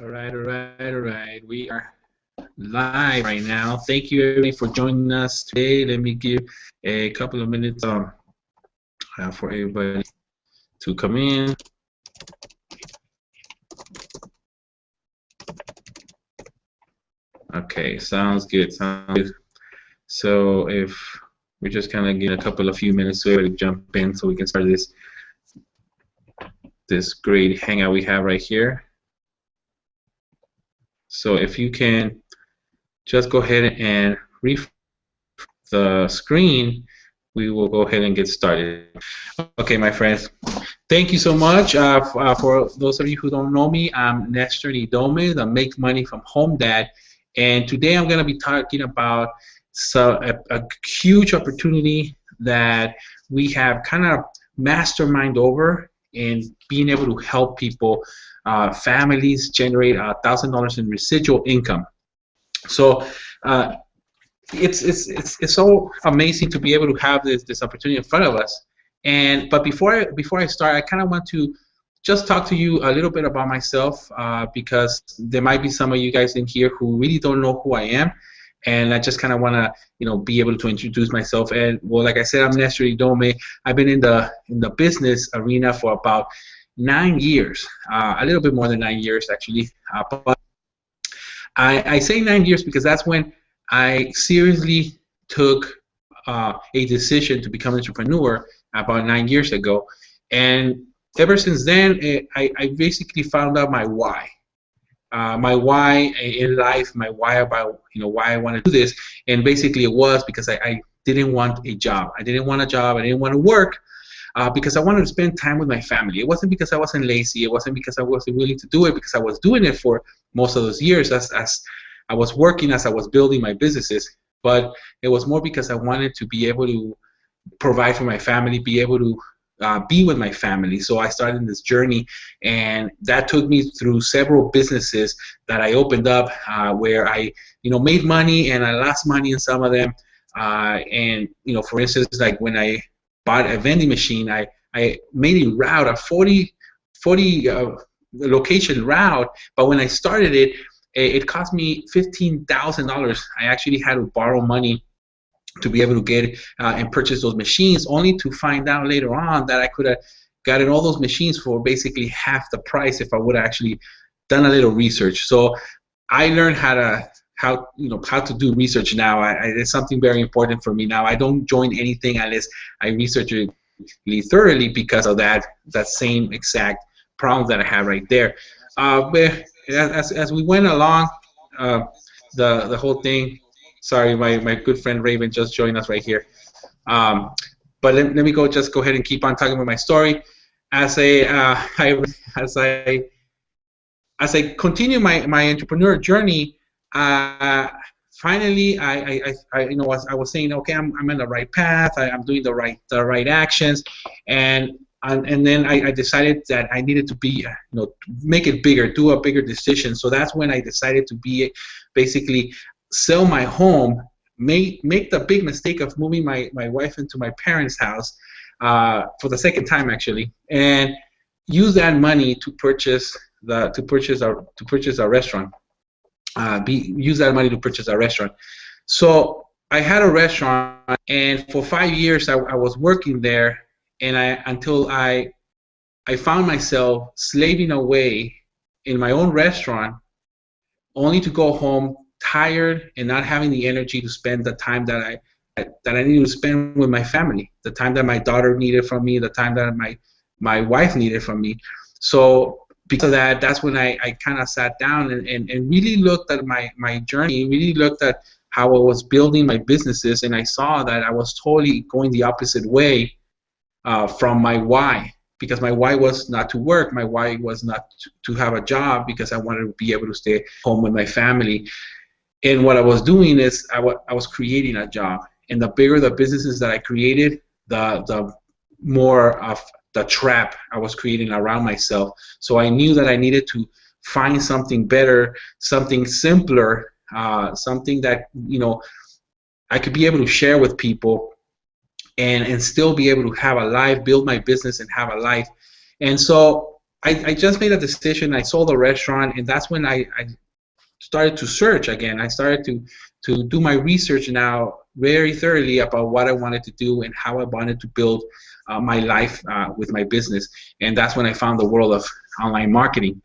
All right. We are live right now. Thank you everybody for joining us today. Let me give a couple of minutes for everybody to come in. Okay, sounds good. Sounds good. So if we're just kind of getting a couple of few minutes so everybody jump in so we can start this great hangout we have right here. So if you can just go ahead and refresh the screen, we will go ahead and get started. Okay, my friends. Thank you so much. For those of you who don't know me, I'm Nestor Nidome, the Make Money from Home Dad. And today I'm going to be talking about a huge opportunity that we have kind of mastermind over in being able to help people, families generate $1,000 in residual income. So it's so amazing to be able to have this opportunity in front of us. But before I start, I kind of want to just talk to you a little bit about myself, because there might be some of you guys in here who really don't know who I am, and I just kind of want to be able to introduce myself. And well, like I said, I'm Nestor Idome. I've been in the business arena for about 9 years, a little bit more than 9 years actually. But I say 9 years because that's when I seriously took a decision to become an entrepreneur about 9 years ago, and ever since then, I basically found out my why in life, my why about why I want to do this, and basically it was because I didn't want a job. I didn't want a job. I didn't want to work. Because I wanted to spend time with my family. It wasn't because I wasn't lazy. It wasn't because I wasn't willing to do it, because I was doing it for most of those years as I was working, as I was building my businesses. But it was more because I wanted to be able to provide for my family, be able to be with my family. So I started this journey, and that took me through several businesses that I opened up, where I made money and I lost money in some of them. And for instance, like when I bought a vending machine, I made a route, a 40 location route, but when I started it, it cost me $15,000. I actually had to borrow money to be able to get and purchase those machines, only to find out later on that I could have gotten all those machines for basically half the price if I would have actually done a little research. So I learned how to do research now. It's something very important for me now. I don't join anything unless I research it really thoroughly, because of that same exact problem that I have right there. But as we went along, the whole thing. Sorry, my good friend Raven just joined us right here. But let me just go ahead and keep on talking about my story. As as I continue my entrepreneur journey, finally I was saying, okay, I'm in the right path. I'm doing the right actions, and then I decided that I needed to be make it bigger, do a bigger decision. So that's when I decided to be basically sell my home, make the big mistake of moving my wife into my parents' house for the second time actually, and use that money to purchase a restaurant. Use that money to purchase a restaurant. So I had a restaurant, and for 5 years I was working there, and until I found myself slaving away in my own restaurant, only to go home tired and not having the energy to spend the time that I needed to spend with my family, the time that my daughter needed from me, the time that my wife needed from me. So because of that, that's when I kind of sat down and really looked at my journey, really looked at how I was building my businesses, and I saw that I was totally going the opposite way from my why. Because my why was not to work, my why was not to have a job, because I wanted to be able to stay home with my family. And what I was doing is I was creating a job. And the bigger the businesses that I created, the more of the trap I was creating around myself. So I knew that I needed to find something better, something simpler, something that I could be able to share with people, and still be able to have a life, build my business and have a life. And so I just made a decision. I sold the restaurant, and that's when I started to search again. I started to do my research now very thoroughly about what I wanted to do and how I wanted to build my life with my business. And that's when I found the world of online marketing.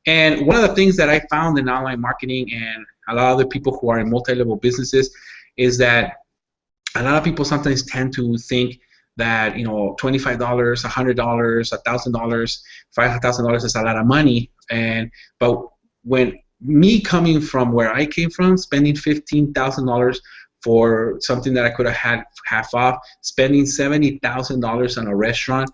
And one of the things that I found in online marketing and a lot of the people who are in multi-level businesses is that a lot of people sometimes tend to think that, you know, $25, $100, $1,000, $5,000 is a lot of money. But when me coming from where I came from, spending $15,000 for something that I could have had half off, spending $70,000 on a restaurant,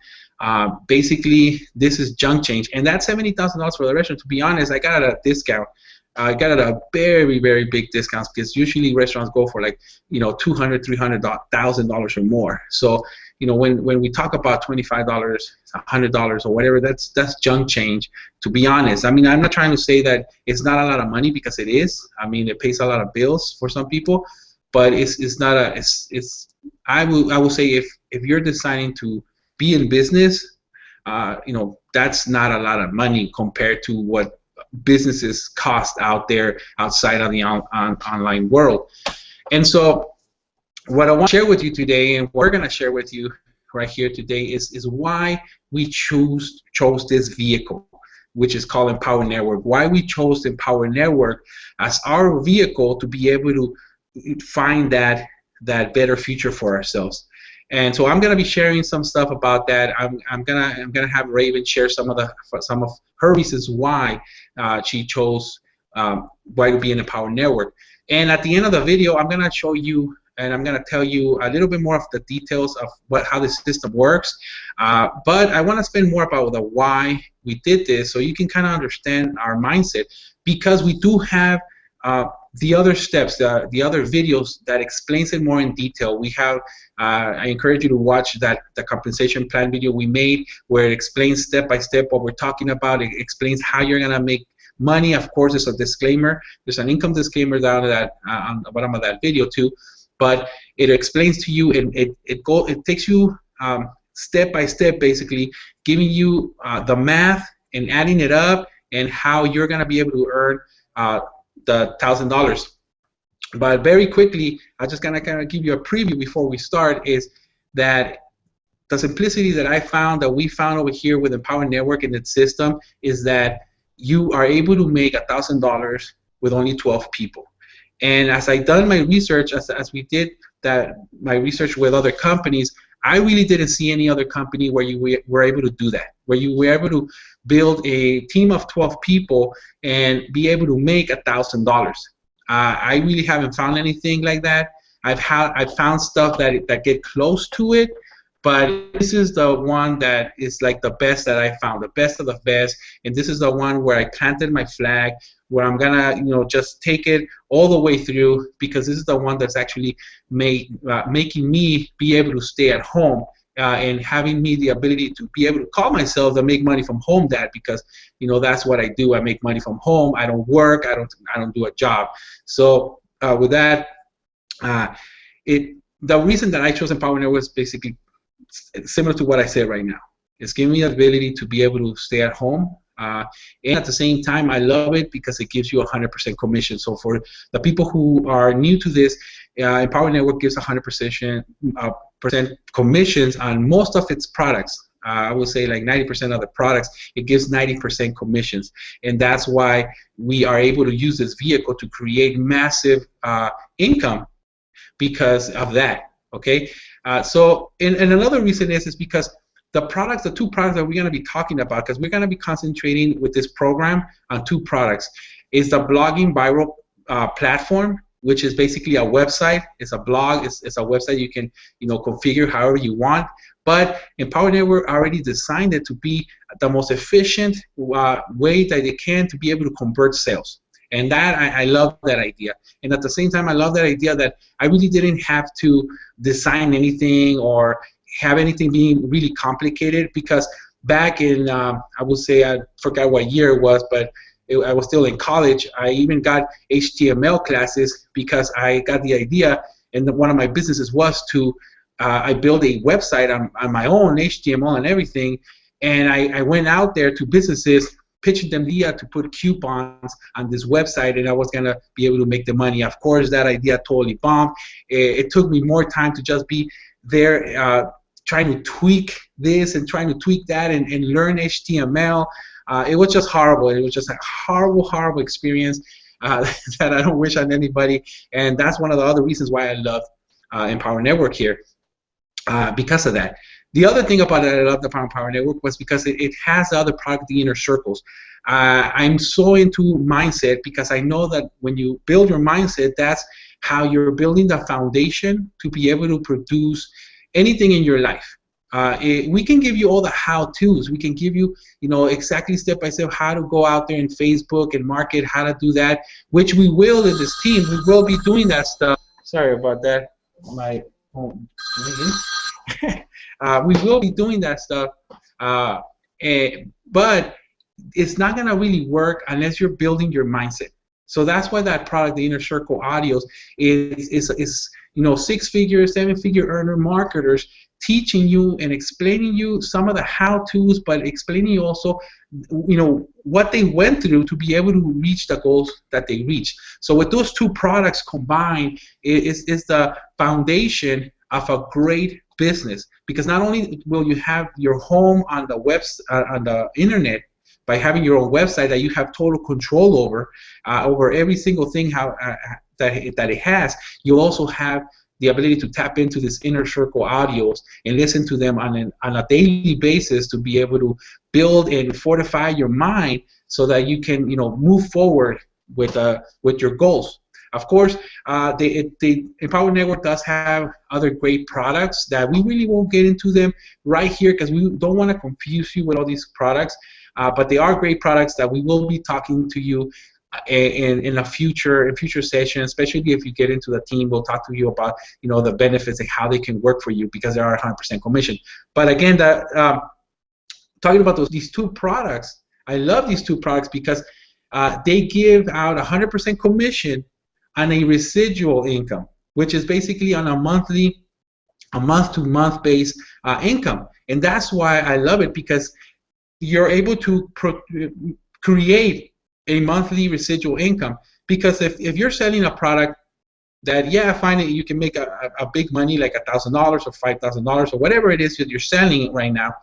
basically this is junk change. And that $70,000 for the restaurant, to be honest, I got it at a discount. I got it at a very, very big discount, because usually restaurants go for like, you know, $200,000, $300,000 or more. So, you know, when we talk about $25, $100 or whatever, that's junk change, to be honest. I mean, I'm not trying to say that it's not a lot of money, because it is. I mean, it pays a lot of bills for some people, but it's not a I will say if you're deciding to be in business, you know, that's not a lot of money compared to what businesses cost out there outside of the online world. And so what I want to share with you today, and we're going to share with you right here today, is why we chose this vehicle, which is called Empower Network. Why we chose Empower Network as our vehicle to be able to find that better future for ourselves. And so I'm going to be sharing some stuff about that. I'm gonna have Raven share some of her reasons why she chose why to be in Empower Network. And at the end of the video, I'm going to show you, and I'm going to tell you a little bit more of the details of how the system works. But I want to spend more about the why we did this, so you can kind of understand our mindset, because we do have the other steps, the other videos that explains it more in detail. We have, I encourage you to watch the compensation plan video we made, where it explains step by step what we're talking about. It explains how you're going to make money. Of course, there's a disclaimer. There's an income disclaimer down on the bottom of that video too. But it explains to you, and it takes you step by step, basically giving you the math and adding it up, and how you're going to be able to earn the $1,000. But very quickly, I'm just going to kind of give you a preview before we start, is that the simplicity that I found, that we found over here with Empower Network and its system, is that you are able to make $1,000 with only 12 people. And as I done my research, as we did my research with other companies, I really didn't see any other company where you were able to do that, where you were able to build a team of 12 people and be able to make $1,000. I really haven't found anything like that. I've found stuff that get close to it, but this is the one that is like the best that I found, the best of the best. And this is the one where I planted my flag, where I'm gonna, you know, just take it all the way through, because this is the one that's actually making me be able to stay at home and having me the ability to be able to call myself the Make Money from Home Dad, because, you know, that's what I do. I make money from home. I don't work. I don't do a job. So with that, the reason that I chose Empower Network was basically similar to what I said right now. It's giving me the ability to be able to stay at home. And at the same time, I love it because it gives you 100% commission. So for the people who are new to this, Empower Network gives 100% commissions on most of its products. I would say like 90% of the products, it gives 90% commissions. And that's why we are able to use this vehicle to create massive income because of that. Okay. So and another reason is because the two products that we're going to be talking about, because we're going to be concentrating with this program on two products, is the Blogging Viral platform, which is basically a website. It's a blog. It's a website you can, you know, configure however you want. But Empower Network already designed it to be the most efficient way that it can to be able to convert sales. And that I love that idea. And at the same time, I love that idea that I really didn't have to design anything or have anything being really complicated, because back in, I would say, I forgot what year it was, but I was still in college. I even got HTML classes because I got the idea, and one of my businesses was to, I built a website on my own, HTML and everything, And I went out there to businesses pitching them the idea to put coupons on this website, and I was gonna be able to make the money. Of course, that idea totally bombed. It took me more time to just be there trying to tweak this and trying to tweak that and learn HTML. It was just horrible. It was just a horrible experience that I don't wish on anybody. And that's one of the other reasons why I love Empower Network here, because of that. The other thing about it I love the Empower Network was because it has the other product, the Inner Circles. I'm so into mindset because I know that when you build your mindset, that's how you're building the foundation to be able to produce anything in your life. We can give you all the how-tos. We can give you, exactly step by step how to go out there in Facebook and market, how to do that, which we will in this team. We will be doing that stuff. Sorry about that. My phone. We will be doing that stuff, but it's not going to really work unless you're building your mindset. So that's why that product, the Inner Circle Audios, is six-figure, seven-figure earner marketers teaching you and explaining you some of the how-tos, but explaining you also, what they went through to be able to reach the goals that they reached. So with those two products combined, is the foundation of a great business, because not only will you have your home on the on the internet by having your own website that you have total control over every single thing that it has, you also have the ability to tap into this Inner Circle Audios and listen to them on a daily basis to be able to build and fortify your mind so that you can move forward with your goals. Of course, the Empower Network does have other great products that we really won't get into them right here because we don't want to confuse you with all these products. But they are great products that we will be talking to you in future session, especially if you get into the team. We'll talk to you about the benefits and how they can work for you because they are 100% commission. But again, talking about these two products, I love these two products because they give out 100% commission on a residual income, which is basically on a month-to-month based income. And that's why I love it, because you're able to create a monthly residual income. Because if you're selling a product that, fine, you can make a big money, like $1,000 or $5,000 or whatever it is that you're selling right now,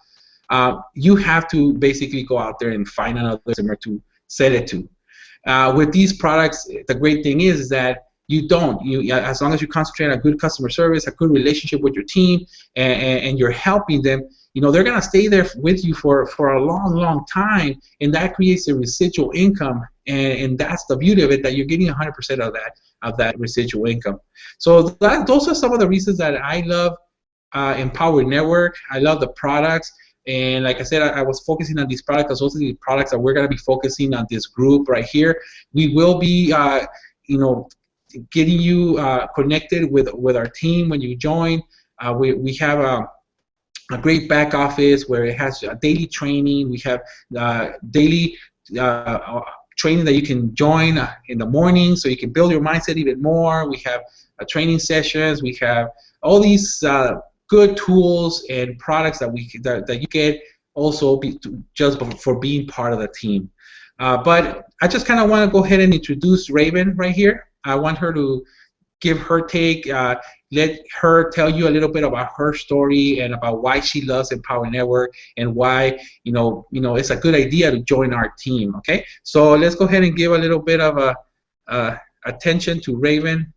you have to basically go out there and find another customer to sell it to. With these products, the great thing is that you don't. As long as you concentrate on good customer service, a good relationship with your team, and you're helping them, they're going to stay there with you for a long time, and that creates a residual income, and that's the beauty of it, that you're getting 100% of that residual income. So those are some of the reasons that I love Empower Network. I love the products. And like I said, I was focusing on these products because those are the products that we're going to be focusing on this group right here. We will be, getting you connected with our team when you join. We have a great back office where it has daily training. We have daily training that you can join in the morning so you can build your mindset even more. We have training sessions. We have all these good tools and products that you get also just for being part of the team. But I just kind of want to go ahead and introduce Raven right here. I want her to give her take, let her tell you a little bit about her story and about why she loves Empower Network and why it's a good idea to join our team. Okay, so let's go ahead and give a little bit of attention to Raven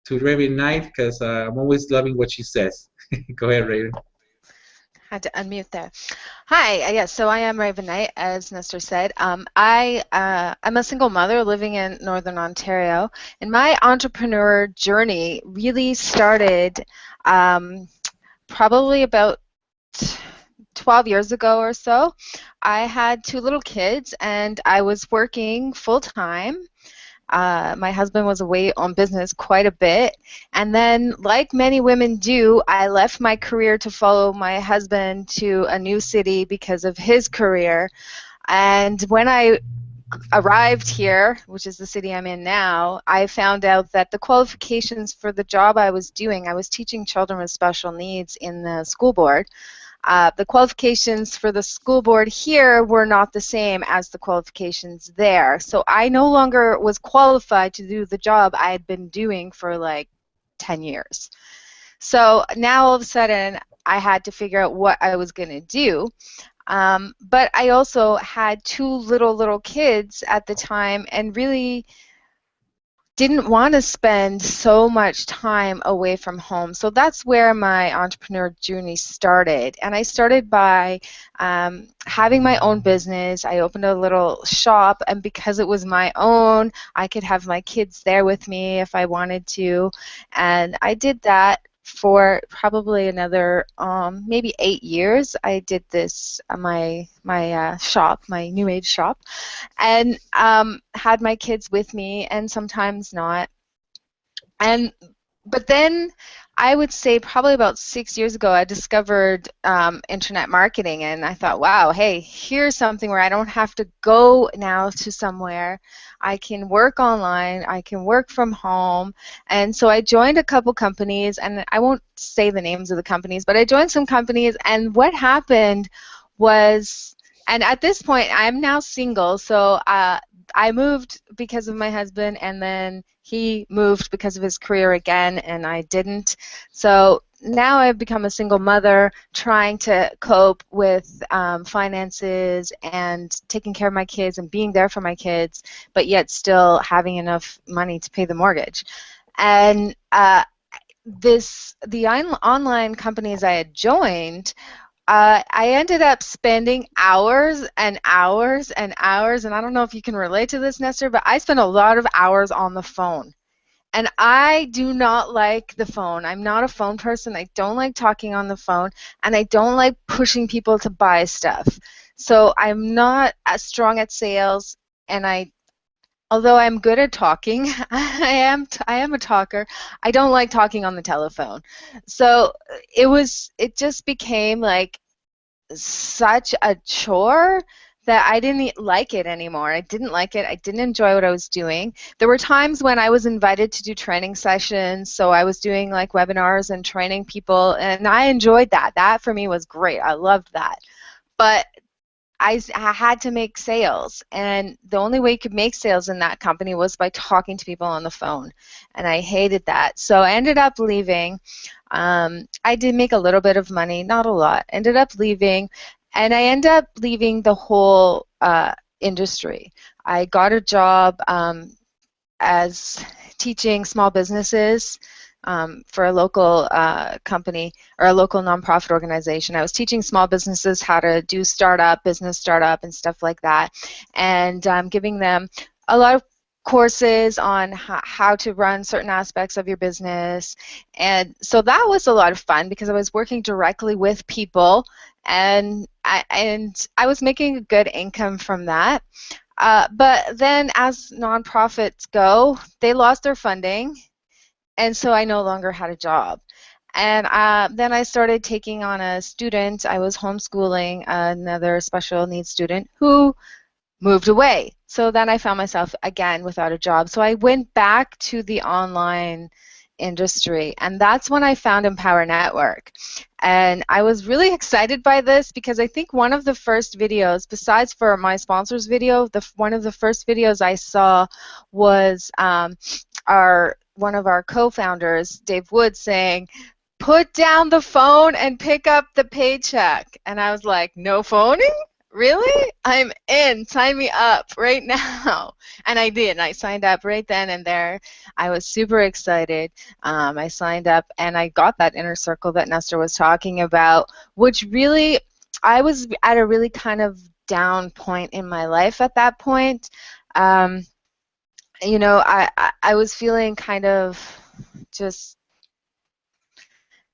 Knight, because I'm always loving what she says. Go ahead, Raven. Had to unmute there. Hi, yes, so I am Raven Knight, as Nestor said. I'm a single mother living in Northern Ontario, and my entrepreneur journey really started probably about 12 years ago or so. I had two little kids, and I was working full-time. My husband was away on business quite a bit, and then, like many women do, I left my career to follow my husband to a new city because of his career. And when I arrived here, which is the city I'm in now, I found out that the qualifications for the job I was doing, I was teaching children with special needs in the school board. The qualifications for the school board here were not the same as the qualifications there. So I no longer was qualified to do the job I had been doing for like 10 years. So now all of a sudden I had to figure out what I was going to do. But I also had two little kids at the time and really didn't want to spend so much time away from home. So that's where my entrepreneur journey started. And I started by having my own business. I opened a little shop, and because it was my own, I could have my kids there with me if I wanted to. And I did that for probably another maybe 8 years. I did this my shop, my new age shop, and had my kids with me and sometimes not. But then I would say probably about 6 years ago I discovered internet marketing, and I thought, wow, hey, here's something where I don't have to go now to somewhere. I can work online, I can work from home. And so I joined a couple companies, and I won't say the names of the companies, but I joined some companies, and what happened was, and at this point I'm now single, so I moved because of my husband, and then he moved because of his career again, and I didn't. So now I've become a single mother trying to cope with finances and taking care of my kids and being there for my kids, but yet still having enough money to pay the mortgage. And the online companies I had joined, I ended up spending hours and hours and hours, and I don't know if you can relate to this, Nestor, but I spent a lot of hours on the phone. And I do not like the phone. I'm not a phone person. I don't like talking on the phone, and I don't like pushing people to buy stuff. So I'm not as strong at sales, and although I'm good at talking, I am a talker. I don't like talking on the telephone. So it just became like such a chore that I didn't like it anymore. I didn't like it. I didn't enjoy what I was doing. There were times when I was invited to do training sessions, so I was doing like webinars and training people, and I enjoyed that. That for me was great. I loved that. But I had to make sales, and the only way you could make sales in that company was by talking to people on the phone, and I hated that. So I ended up leaving. I did make a little bit of money, not a lot. Ended up leaving, and I ended up leaving the whole industry. I got a job as teaching small businesses for a local company or a local nonprofit organization. I was teaching small businesses how to do business startup and stuff like that, and giving them a lot of courses on how to run certain aspects of your business. And so that was a lot of fun because I was working directly with people, and I was making a good income from that. But then as nonprofits go, they lost their funding, and so I no longer had a job. And then I started taking on a student. I was homeschooling another special needs student who moved away. So then I found myself again without a job. So I went back to the online industry, and that's when I found Empower Network. And I was really excited by this because I think one of the first videos, besides for my sponsors video, one of the first videos I saw was one of our co-founders, Dave Wood, saying, "Put down the phone and pick up the paycheck." And I was like, no phoning? Really? I'm in. Sign me up right now. And I did. I signed up right then and there. I was super excited. I signed up, and I got that inner circle that Nestor was talking about, which really, I was at a really kind of down point in my life at that point. You know, I was feeling kind of just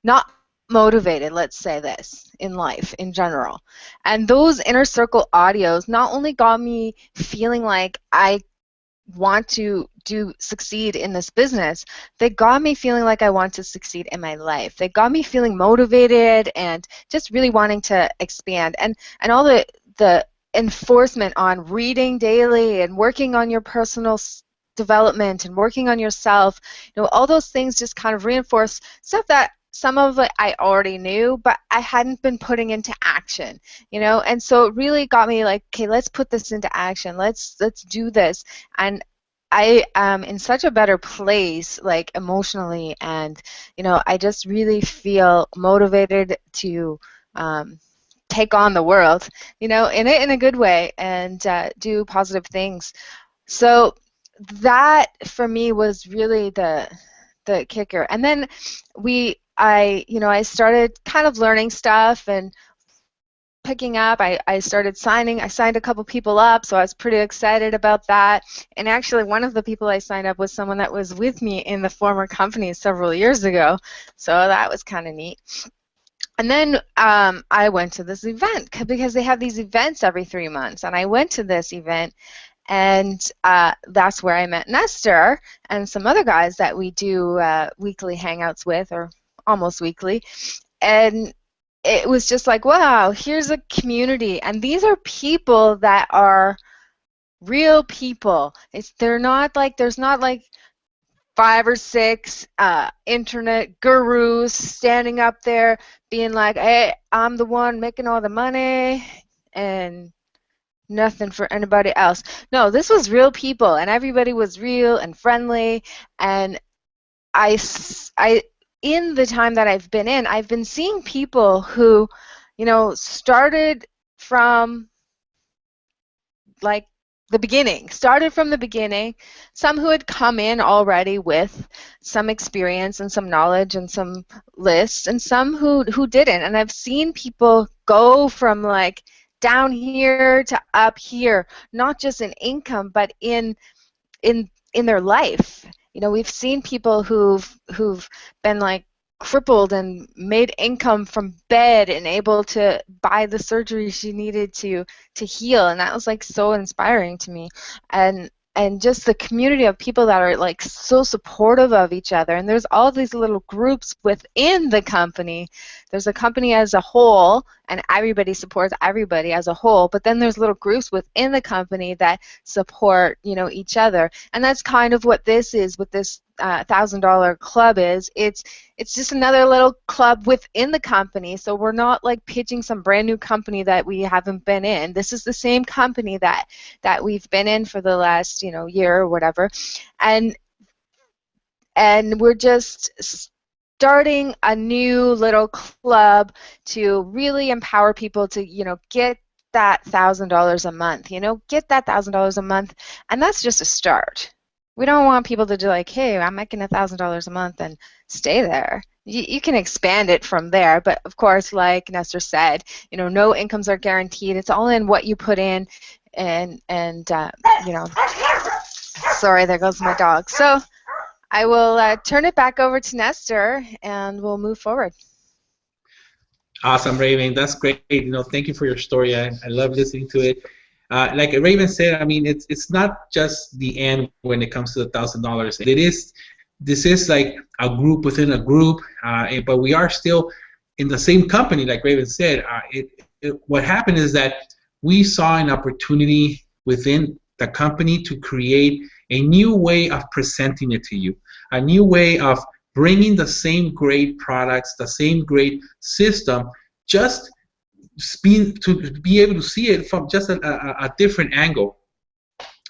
not motivated, let's say this, in life in general. And those inner circle audios not only got me feeling like I want to succeed in this business, they got me feeling like I want to succeed in my life. They got me feeling motivated and just really wanting to expand. And all the enforcement on reading daily and working on your personal development and working on yourself, you know, all those things just kind of reinforce stuff that some of it I already knew, but I hadn't been putting into action, you know. And so it really got me like, okay, let's put this into action. Let's do this. And I am in such a better place, like emotionally, and you know, I just really feel motivated to take on the world, you know, in a good way, and do positive things. So that for me was really the kicker. And then I started kind of learning stuff and picking up. I started signing. I signed a couple people up, so I was pretty excited about that. And actually, one of the people I signed up was someone that was with me in the former company several years ago, so that was kind of neat. And then I went to this event because they have these events every 3 months, and I went to this event, and that's where I met Nestor and some other guys that we do weekly hangouts with, or almost weekly. And it was just like, wow, here's a community, and these are people that are real people. There's not like 5 or 6 internet gurus standing up there being like, hey, I'm the one making all the money and nothing for anybody else. No, this was real people, and everybody was real and friendly. And I in the time that I've been seeing people who, you know, started from like started from the beginning, some who had come in already with some experience and some knowledge and some lists, and some who didn't. And I've seen people go from like down here to up here, not just in income, but in their life. You know, we've seen people who've been like crippled and made income from bed and able to buy the surgery she needed to heal, and that was like so inspiring to me. And just the community of people that are like so supportive of each other. And there's all these little groups within the company. There's a company as a whole, and everybody supports everybody as a whole, but then there's little groups within the company that support, you know, each other. And that's kind of what this is, what this $1,000 club is. It's just another little club within the company. So we're not like pitching some brand new company that we haven't been in. This is the same company that we've been in for the last, you know, year or whatever. And we're just starting a new little club to really empower people to, you know, get that $1,000 a month, you know, get that $1,000 a month. And that's just a start. We don't want people to do like, hey, I'm making $1,000 a month and stay there. You can expand it from there, but of course, like Nestor said, you know, no incomes are guaranteed. It's all in what you put in, and you know, sorry, there goes my dog. So I will turn it back over to Nestor, and we'll move forward. Awesome, Raven. That's great. You know, thank you for your story. I love listening to it. Like Raven said, I mean, it's not just the end when it comes to the $1,000. This is like a group within a group, but we are still in the same company, like Raven said. What happened is that we saw an opportunity within the company to create a new way of presenting it to you, a new way of bringing the same great products, the same great system, just to be able to see it from just a different angle.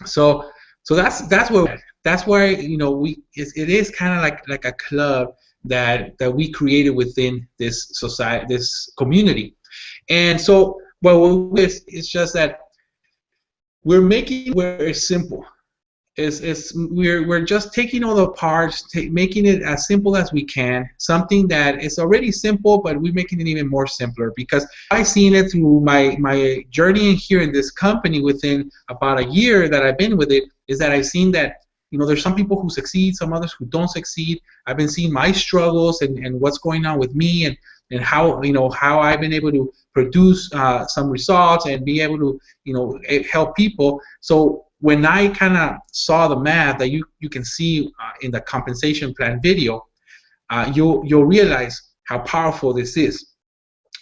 So that's why you know it is kind of like a club that we created within this society, this community. And so it's just that we're making it where it's simple. We're just taking all the parts, making it as simple as we can, something that is already simple, but we're making it even more simpler, because I've seen it through my journey here in this company. Within about a year that I've been with it, is that I've seen that, you know, there's some people who succeed, some others who don't succeed. I've been seeing my struggles and what's going on with me, and how, you know, how I've been able to produce some results and be able to, you know, help people. So when I kind of saw the math that you can see in the compensation plan video, you'll realize how powerful this is.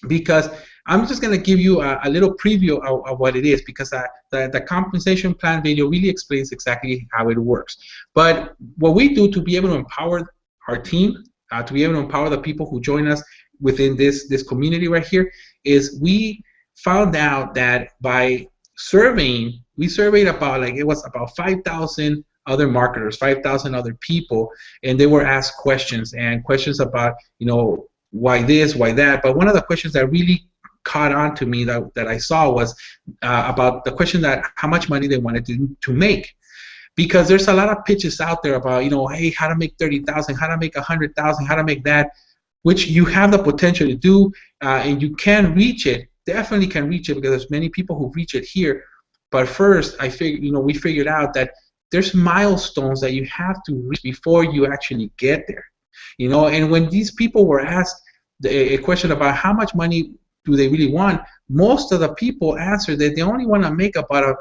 Because I'm just going to give you a little preview of what it is, because the compensation plan video really explains exactly how it works. But what we do to be able to empower our team, to be able to empower the people who join us within this community right here, is we found out that by surveying, we surveyed about, like, it was about 5,000 other marketers, 5,000 other people, and they were asked questions, and questions about, you know, why this, why that. But one of the questions that really caught on to me that I saw was about the question that how much money they wanted to make. Because there's a lot of pitches out there about, you know, hey, how to make 30,000, how to make 100,000, how to make that, which you have the potential to do, and you can reach it, definitely can reach it, because there's many people who reach it here. But first, we figured out that there's milestones that you have to reach before you actually get there. You know, and when these people were asked a question about how much money do they really want, most of the people answered that they only want to make about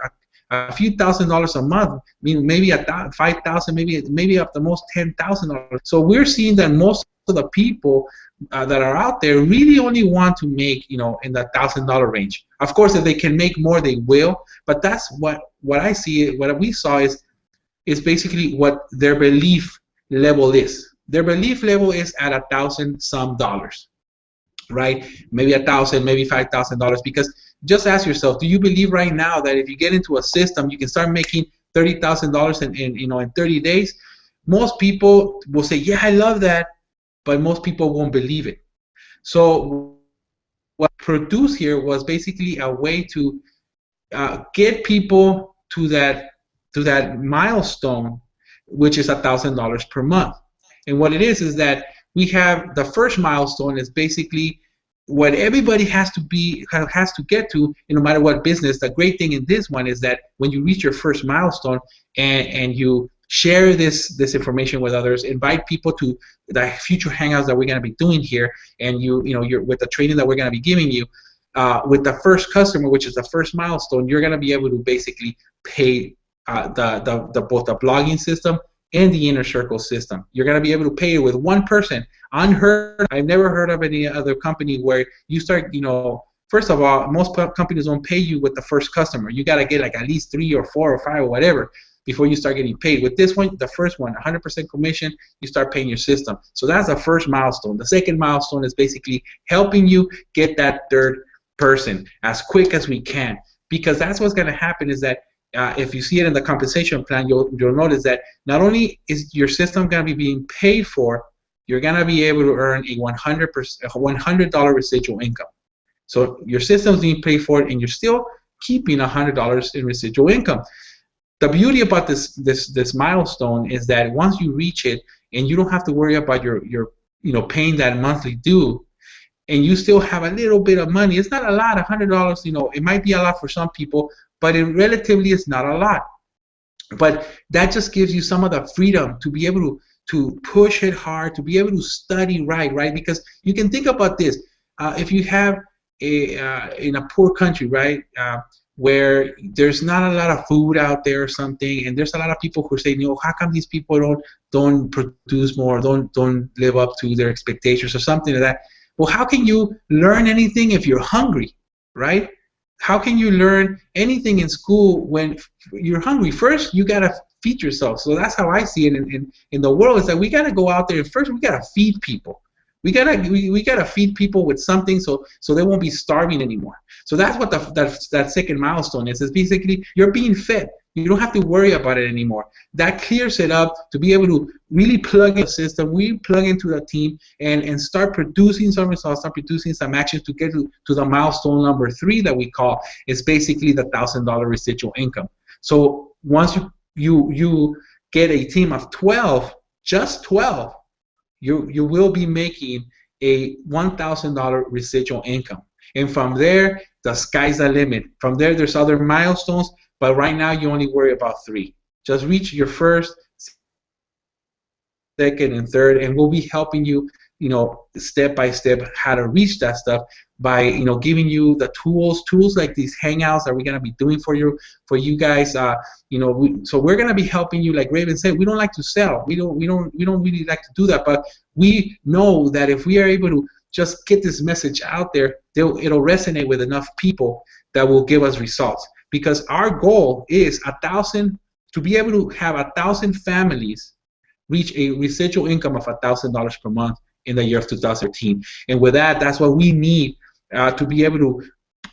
a few $1,000s a month. I mean, maybe 5,000, maybe up the most $10,000. So we're seeing that most of the people that are out there really only want to make, you know, in the $1,000 range. Of course, if they can make more, they will. But that's what I see. What we saw is basically what their belief level is. Their belief level is at $1,000-some, right? Maybe 1,000, maybe $5,000. Because just ask yourself, do you believe right now that if you get into a system, you can start making $30,000 in 30 days? Most people will say, yeah, I love that, but most people won't believe it. So what I produced here was basically a way to get people to that milestone, which is $1,000 per month. And what it is that we have the first milestone is basically what everybody has to get to, no matter what business. The great thing in this one is that when you reach your first milestone and you share this information with others, invite people to the future hangouts that we're going to be doing here, and you're with the training that we're going to be giving you, with the first customer, which is the first milestone, you're going to be able to basically pay both the blogging system and the inner circle system. You're going to be able to pay it with one person. Unheard. I've never heard of any other company where you start, first of all, most companies don't pay you with the first customer. You got to get like at least 3 or 4 or 5 or whatever before you start getting paid. With this one, the first one, 100% commission, you start paying your system. So that's the first milestone. The second milestone is basically helping you get that third person as quick as we can, because that's what's going to happen is that if you see it in the compensation plan, you'll notice that not only is your system going to be being paid for, you're going to be able to earn a $100 residual income. So your system's being paid for, and you're still keeping $100 in residual income. The beauty about this milestone is that once you reach it, and you don't have to worry about your paying that monthly due, and you still have a little bit of money. It's not a lot, $100. It might be a lot for some people, but it relatively is not a lot. But that just gives you some of the freedom to be able to push it hard, to be able to study right? Because you can think about this. If you have in a poor country, right, where there's not a lot of food out there or something, and there's a lot of people who say, how come these people don't produce more, don't live up to their expectations or something like that? Well, how can you learn anything if you're hungry, right? How can you learn anything in school when you're hungry? First, you gotta feed yourself. So that's how I see it in the world, is that we gotta go out there and first we gotta feed people. We gotta feed people with something so they won't be starving anymore. So that's what that second milestone is. It's basically you're being fed. You don't have to worry about it anymore. That clears it up to be able to really plug in the system, we plug into the team, and start producing some results, start producing some actions to get to the milestone number 3 that we call is basically the $1,000 residual income. So once you get a team of 12, just 12, you will be making a $1,000 residual income. And from there, the sky's the limit. From there, there's other milestones, but right now you only worry about 3. Just reach your first, second, and third, and we'll be helping you, step by step how to reach that stuff by, giving you the tools like these hangouts that we're gonna be doing for you guys. So we're gonna be helping you. Like Raven said, we don't like to sell. We don't really like to do that, but we know that if we are able to just get this message out there, it'll resonate with enough people that will give us results. Because our goal is to be able to have 1,000 families reach a residual income of $1,000 per month in the year of 2013. And with that, that's what we need to be able to,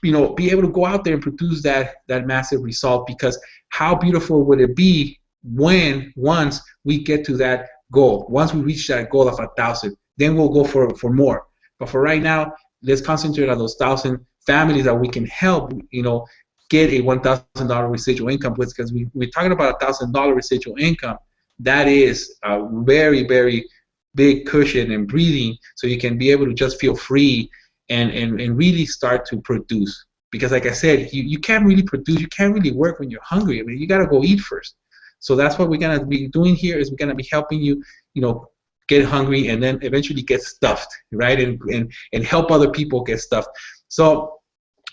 be able to go out there and produce that massive result. Because how beautiful would it be once we get to that goal, once we reach that goal of 1,000, then we'll go for more. But for right now, let's concentrate on those 1,000 families that we can help, get a $1,000 residual income with. Because we're talking about $1,000 residual income. That is a very, very big cushion and breathing, so you can be able to just feel free and really start to produce. Because like I said, you can't really produce, you can't really work when you're hungry. I mean, you got to go eat first. So that's what we're going to be doing here, is we're going to be helping you, get hungry and then eventually get stuffed, right? And help other people get stuffed. So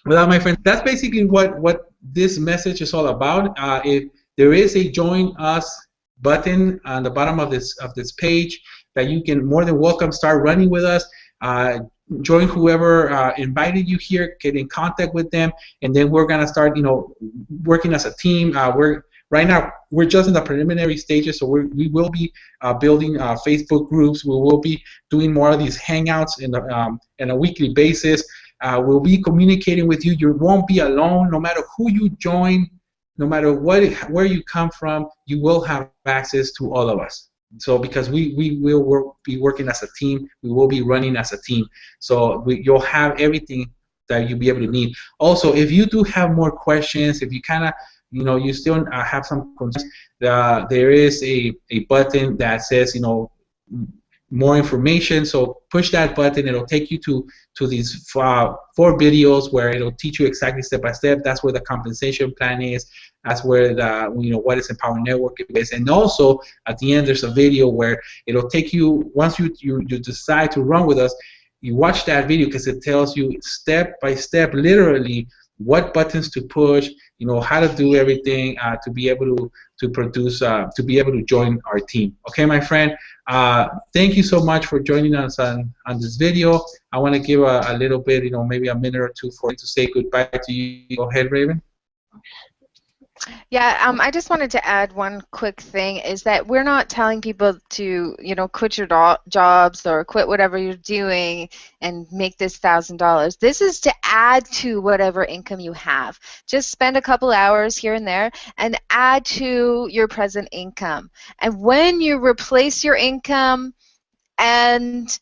with that, my friend, that's basically what this message is all about. If there is a join us button on the bottom of this page that you can more than welcome start running with us. Join whoever invited you here, get in contact with them, and then we're gonna start, working as a team. Right now we're just in the preliminary stages, so we will be building Facebook groups. We will be doing more of these hangouts in a weekly basis. We'll be communicating with you. You won't be alone. No matter who you join, no matter where you come from, you will have access to all of us. So because we will be working as a team, we will be running as a team. So you'll have everything that you'll be able to need. Also, if you do have more questions, if you kind of, you still have some concerns, there is a button that says, more information. So push that button. It'll take you to these 4 videos where it'll teach you exactly step by step. That's where the compensation plan is. That's where the what is Empower Network is. And also at the end there's a video where it'll take you, once you decide to run with us, you watch that video because it tells you step by step, literally, what buttons to push, how to do everything to be able to produce, to be able to join our team. Okay, my friend. Thank you so much for joining us on this video. I want to give a little bit, maybe a minute or two for you to say goodbye to you. Go ahead, Raven. Yeah, I just wanted to add one quick thing, is that we're not telling people to, quit your jobs or quit whatever you're doing and make this $1,000. This is to add to whatever income you have. Just spend a couple hours here and there and add to your present income. And when you replace your income, and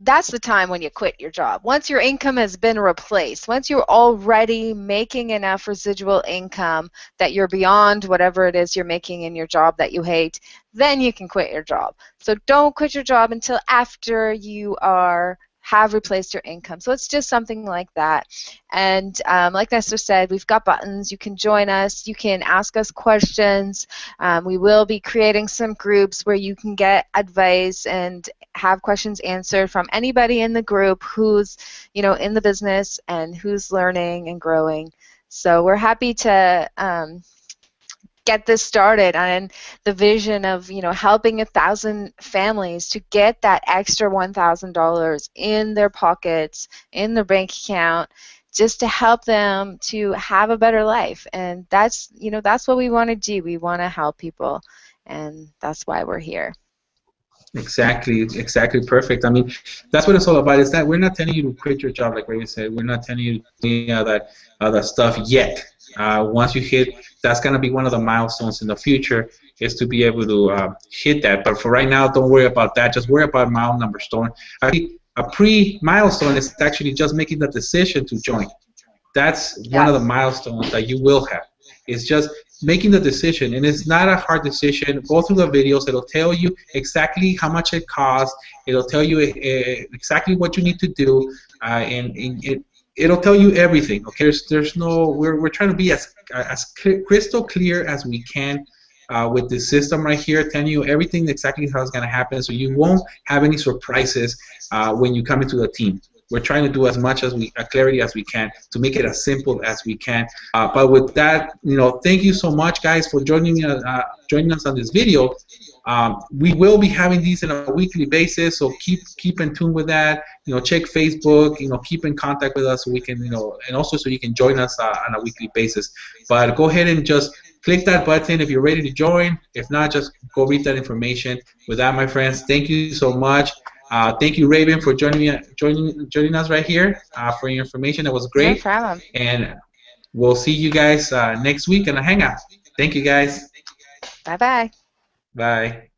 that's the time when you quit your job. Once your income has been replaced, once you're already making enough residual income that you're beyond whatever it is you're making in your job that you hate, then you can quit your job. So don't quit your job until after you have replaced your income. So it's just something like that. And like Nestor said, we've got buttons. You can join us. You can ask us questions. We will be creating some groups where you can get advice and have questions answered from anybody in the group who's, in the business and who's learning and growing. So we're happy to get this started, and the vision of helping 1,000 families to get that extra $1,000 in their pockets, in their bank account, just to help them to have a better life. And that's what we want to do. We want to help people, and that's why we're here. Exactly perfect. I mean, that's what it's all about. Is that we're not telling you to quit your job, like Ray said. We're not telling you to do any of that stuff yet. Once you hit, that's going to be one of the milestones in the future, is to be able to hit that. But for right now, don't worry about that. Just worry about mile number stone. I think a pre-milestone is actually just making the decision to join. That's one of the milestones that you will have. It's just making the decision, and it's not a hard decision. Go through the videos. It'll tell you exactly how much it costs. It'll tell you exactly what you need to do, and it'll tell you everything. Okay, there's no. We're trying to be as crystal clear as we can with this system right here, telling you everything exactly how it's going to happen, so you won't have any surprises when you come into the team. We're trying to do as much as clarity as we can to make it as simple as we can. But with that, thank you so much, guys, for joining us on this video. We will be having these on a weekly basis, so keep in tune with that. Check Facebook. Keep in contact with us so we can, and also so you can join us on a weekly basis. But go ahead and just click that button if you're ready to join. If not, just go read that information. With that, my friends, thank you so much. Thank you, Raven, for joining us right here for your information. That was No great. problem. And we'll see you guys next week in a hangout. Thank you, guys. Bye bye. Bye.